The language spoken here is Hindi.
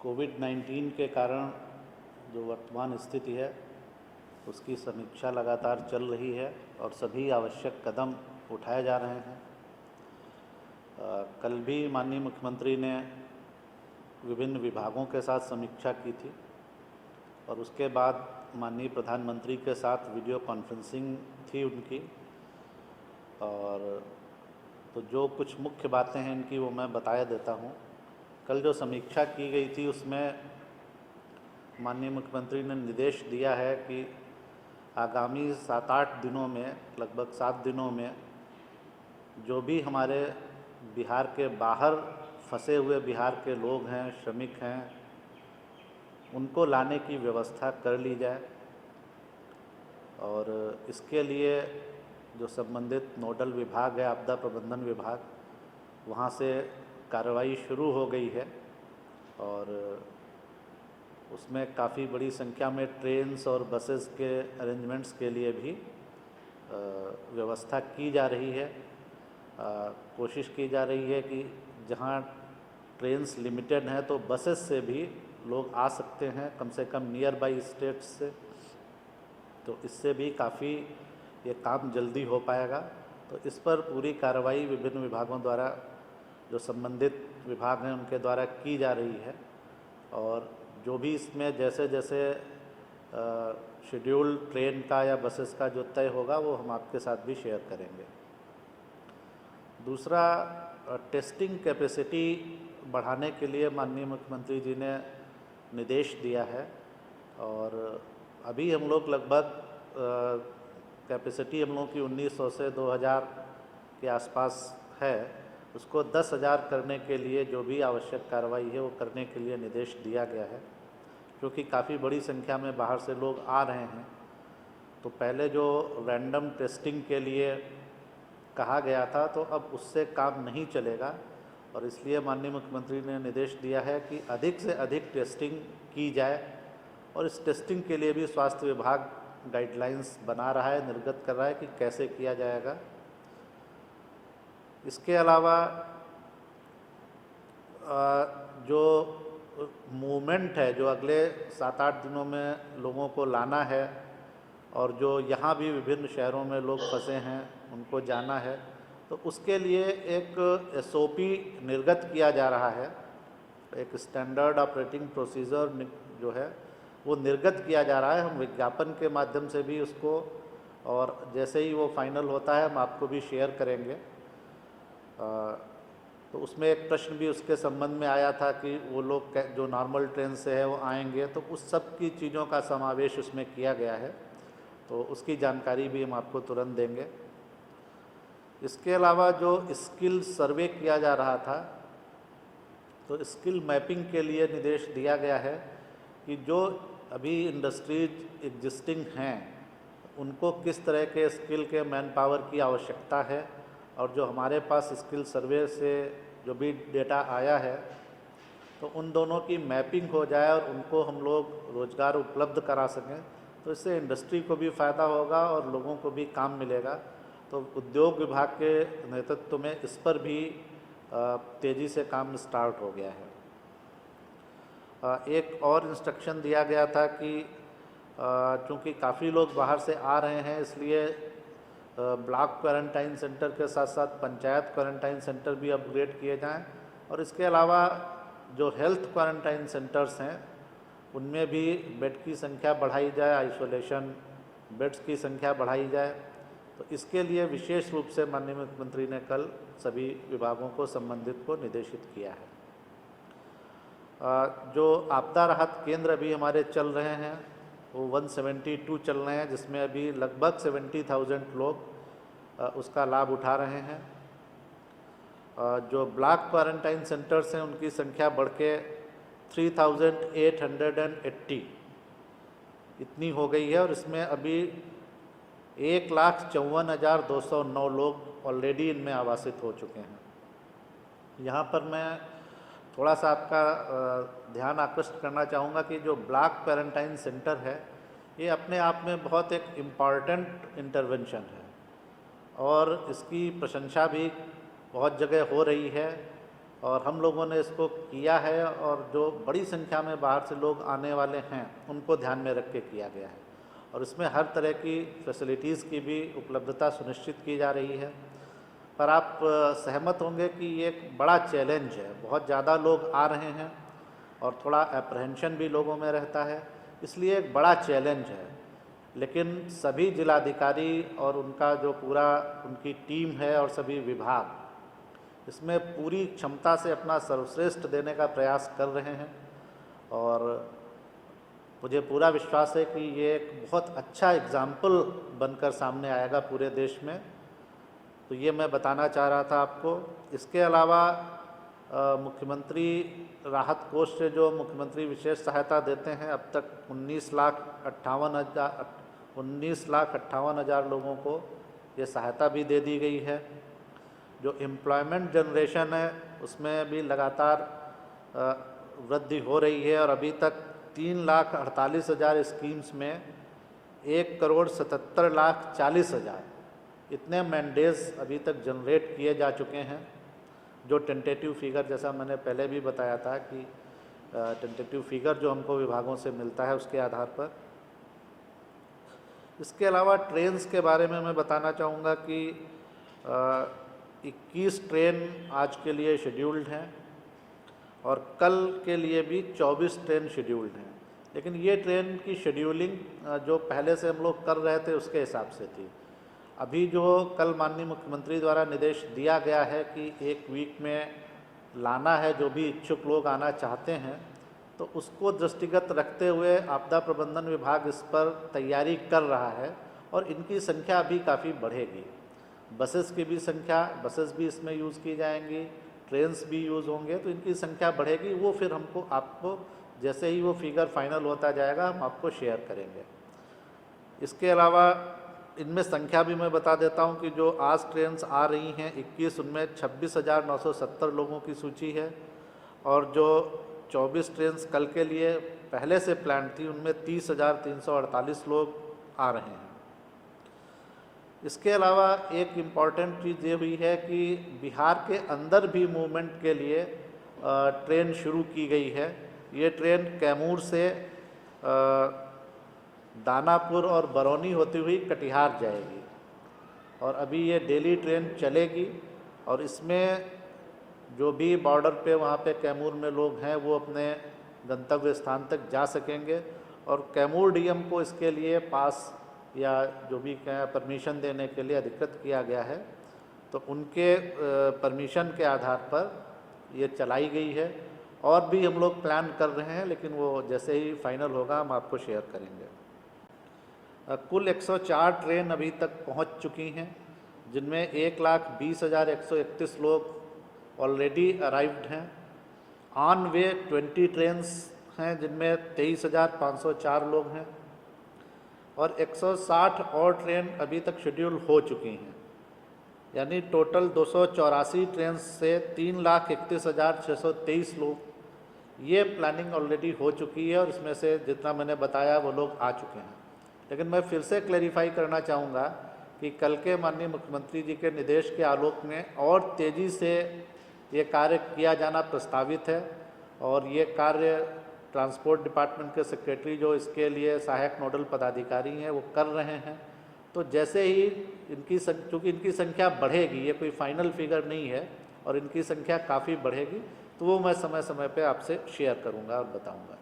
कोविड-19 के कारण जो वर्तमान स्थिति है उसकी समीक्षा लगातार चल रही है और सभी आवश्यक कदम उठाए जा रहे हैं। कल भी माननीय मुख्यमंत्री ने विभिन्न विभागों के साथ समीक्षा की थी और उसके बाद माननीय प्रधानमंत्री के साथ वीडियो कॉन्फ्रेंसिंग थी उनकी। और तो जो कुछ मुख्य बातें हैं इनकी वो मैं बताया देता हूँ। कल जो समीक्षा की गई थी उसमें माननीय मुख्यमंत्री ने निर्देश दिया है कि आगामी 7-8 दिनों में, लगभग 7 दिनों में, जो भी हमारे बिहार के बाहर फंसे हुए बिहार के लोग हैं, श्रमिक हैं, उनको लाने की व्यवस्था कर ली जाए। और इसके लिए जो संबंधित नोडल विभाग है, आपदा प्रबंधन विभाग, वहाँ से कार्रवाई शुरू हो गई है और उसमें काफ़ी बड़ी संख्या में ट्रेन्स और बसेस के अरेंजमेंट्स के लिए भी व्यवस्था की जा रही है। कोशिश की जा रही है कि जहाँ ट्रेन्स लिमिटेड हैं तो बसेस से भी लोग आ सकते हैं, कम से कम नियर बाई स्टेट्स से। तो इससे भी काफ़ी ये काम जल्दी हो पाएगा। तो इस पर पूरी कार्रवाई विभिन्न विभागों द्वारा, जो संबंधित विभाग हैं उनके द्वारा की जा रही है। और जो भी इसमें जैसे जैसे शेड्यूल ट्रेन का या बसेस का जो तय होगा वो हम आपके साथ भी शेयर करेंगे। दूसरा, टेस्टिंग कैपेसिटी बढ़ाने के लिए माननीय मुख्यमंत्री जी ने निर्देश दिया है और अभी हम लोग लगभग कैपेसिटी हम लोगों की 1900 से 2000 के आसपास है। उसको 10,000 करने के लिए जो भी आवश्यक कार्रवाई है वो करने के लिए निर्देश दिया गया है, क्योंकि काफ़ी बड़ी संख्या में बाहर से लोग आ रहे हैं। तो पहले जो रैंडम टेस्टिंग के लिए कहा गया था तो अब उससे काम नहीं चलेगा और इसलिए माननीय मुख्यमंत्री ने निर्देश दिया है कि अधिक से अधिक टेस्टिंग की जाए। और इस टेस्टिंग के लिए भी स्वास्थ्य विभाग गाइडलाइंस बना रहा है, निर्गत कर रहा है कि कैसे किया जाएगा। इसके अलावा जो मूवमेंट है, जो अगले 7-8 दिनों में लोगों को लाना है और जो यहाँ भी विभिन्न शहरों में लोग फंसे हैं उनको जाना है, तो उसके लिए एक SOP निर्गत किया जा रहा है। एक स्टैंडर्ड ऑपरेटिंग प्रोसीजर जो है वो निर्गत किया जा रहा है। हम विज्ञापन के माध्यम से भी उसको, और जैसे ही वो फाइनल होता है हम आपको भी शेयर करेंगे। तो उसमें एक प्रश्न भी उसके संबंध में आया था कि वो लोग जो नॉर्मल ट्रेन से है वो आएंगे, तो उस सब की चीज़ों का समावेश उसमें किया गया है। तो उसकी जानकारी भी हम आपको तुरंत देंगे। इसके अलावा जो स्किल सर्वे किया जा रहा था, तो स्किल मैपिंग के लिए निर्देश दिया गया है कि जो अभी इंडस्ट्रीज एग्जिस्टिंग हैं उनको किस तरह के स्किल के मैन पावर की आवश्यकता है, और जो हमारे पास स्किल सर्वे से जो भी डेटा आया है तो उन दोनों की मैपिंग हो जाए और उनको हम लोग रोज़गार उपलब्ध करा सकें। तो इससे इंडस्ट्री को भी फ़ायदा होगा और लोगों को भी काम मिलेगा। तो उद्योग विभाग के नेतृत्व में इस पर भी तेज़ी से काम स्टार्ट हो गया है। एक और इंस्ट्रक्शन दिया गया था कि चूँकि काफ़ी लोग बाहर से आ रहे हैं, इसलिए ब्लॉक क्वारंटाइन सेंटर के साथ साथ पंचायत क्वारंटाइन सेंटर भी अपग्रेड किए जाएं। और इसके अलावा जो हेल्थ क्वारंटाइन सेंटर्स हैं उनमें भी बेड की संख्या बढ़ाई जाए, आइसोलेशन बेड्स की संख्या बढ़ाई जाए। तो इसके लिए विशेष रूप से माननीय मुख्यमंत्री ने कल सभी विभागों को, संबंधित को निर्देशित किया है। जो आपदा राहत केंद्र अभी हमारे चल रहे हैं वो 172 चल रहे हैं, जिसमें अभी लगभग 70,000 लोग उसका लाभ उठा रहे हैं। जो ब्लॉक क्वारंटाइन सेंटर्स हैं उनकी संख्या बढ़ के 3,880 इतनी हो गई है और इसमें अभी 1,54,209 लोग ऑलरेडी इनमें आवासित हो चुके हैं। यहाँ पर मैं थोड़ा सा आपका ध्यान आकृष्ट करना चाहूँगा कि जो ब्लॉक क्वारंटाइन सेंटर है ये अपने आप में बहुत एक इम्पॉर्टेंट इंटरवेंशन है और इसकी प्रशंसा भी बहुत जगह हो रही है। और हम लोगों ने इसको किया है, और जो बड़ी संख्या में बाहर से लोग आने वाले हैं उनको ध्यान में रख के किया गया है। और इसमें हर तरह की फैसिलिटीज़ की भी उपलब्धता सुनिश्चित की जा रही है। पर आप सहमत होंगे कि ये एक बड़ा चैलेंज है, बहुत ज़्यादा लोग आ रहे हैं और थोड़ा अप्रहेंशन भी लोगों में रहता है, इसलिए एक बड़ा चैलेंज है। लेकिन सभी जिलाधिकारी और उनका जो पूरा उनकी टीम है और सभी विभाग इसमें पूरी क्षमता से अपना सर्वश्रेष्ठ देने का प्रयास कर रहे हैं, और मुझे पूरा विश्वास है कि ये एक बहुत अच्छा एग्ज़ाम्पल बनकर सामने आएगा पूरे देश में। तो ये मैं बताना चाह रहा था आपको। इसके अलावा मुख्यमंत्री राहत कोष से जो मुख्यमंत्री विशेष सहायता देते हैं, अब तक 19,58,000 लोगों को ये सहायता भी दे दी गई है। जो एम्प्लॉयमेंट जनरेशन है उसमें भी लगातार वृद्धि हो रही है, और अभी तक 3,48,000 स्कीम्स में 1,77,40,000 इतने मैंडेज अभी तक जनरेट किए जा चुके हैं। जो टेंटेटिव फिगर, जैसा मैंने पहले भी बताया था कि टेंटेटिव फिगर जो हमको विभागों से मिलता है उसके आधार पर। इसके अलावा ट्रेन्स के बारे में मैं बताना चाहूँगा कि 21 ट्रेन आज के लिए शेड्यूल्ड हैं, और कल के लिए भी 24 ट्रेन शेड्यूल्ड हैं। लेकिन ये ट्रेन की शेड्यूलिंग जो पहले से हम लोग कर रहे थे उसके हिसाब से थी। अभी जो कल माननीय मुख्यमंत्री द्वारा निर्देश दिया गया है कि एक वीक में लाना है, जो भी इच्छुक लोग आना चाहते हैं, तो उसको दृष्टिगत रखते हुए आपदा प्रबंधन विभाग इस पर तैयारी कर रहा है, और इनकी संख्या अभी काफ़ी बढ़ेगी। बसेस की भी संख्या, बसेस भी इसमें यूज़ की जाएंगी, ट्रेन्स भी यूज़ होंगे, तो इनकी संख्या बढ़ेगी। वो फिर हमको आपको जैसे ही वो फिगर फाइनल होता जाएगा हम आपको शेयर करेंगे। इसके अलावा इनमें संख्या भी मैं बता देता हूं कि जो आज ट्रेन्स आ रही हैं 21, उनमें 26,970 लोगों की सूची है, और जो 24 ट्रेन्स कल के लिए पहले से प्लान थी उनमें 30,348 लोग आ रहे हैं। इसके अलावा एक इम्पॉर्टेंट चीज़ ये हुई है कि बिहार के अंदर भी मूवमेंट के लिए ट्रेन शुरू की गई है। ये ट्रेन कैमूर से दानापुर और बरौनी होती हुई कटिहार जाएगी, और अभी ये डेली ट्रेन चलेगी, और इसमें जो भी बॉर्डर पे वहाँ पे कैमूर में लोग हैं वो अपने गंतव्य स्थान तक जा सकेंगे। और कैमूर डीएम को इसके लिए पास या जो भी परमिशन देने के लिए अधिकृत किया गया है, तो उनके परमिशन के आधार पर ये चलाई गई है। और भी हम लोग प्लान कर रहे हैं, लेकिन वो जैसे ही फाइनल होगा हम आपको शेयर करेंगे। कुल 104 ट्रेन अभी तक पहुंच चुकी हैं, जिनमें 1,20,131 लोग ऑलरेडी अराइव्ड हैं। ऑन वे 20 ट्रेन्स हैं, जिनमें 23,504 लोग हैं, और 160 और ट्रेन अभी तक शेड्यूल हो चुकी हैं। यानी टोटल 284 ट्रेन से 3,31,623 लोग, ये प्लानिंग ऑलरेडी हो चुकी है, और इसमें से जितना मैंने बताया वो लोग आ चुके हैं। लेकिन मैं फिर से क्लैरिफाई करना चाहूँगा कि कल के माननीय मुख्यमंत्री जी के निर्देश के आलोक में और तेज़ी से ये कार्य किया जाना प्रस्तावित है, और ये कार्य ट्रांसपोर्ट डिपार्टमेंट के सेक्रेटरी जो इसके लिए सहायक नोडल पदाधिकारी हैं वो कर रहे हैं। तो जैसे ही चूँकि इनकी संख्या बढ़ेगी, ये कोई फाइनल फिगर नहीं है, और इनकी संख्या काफ़ी बढ़ेगी, तो वो मैं समय समय पे आपसे शेयर करूँगा और बताऊँगा।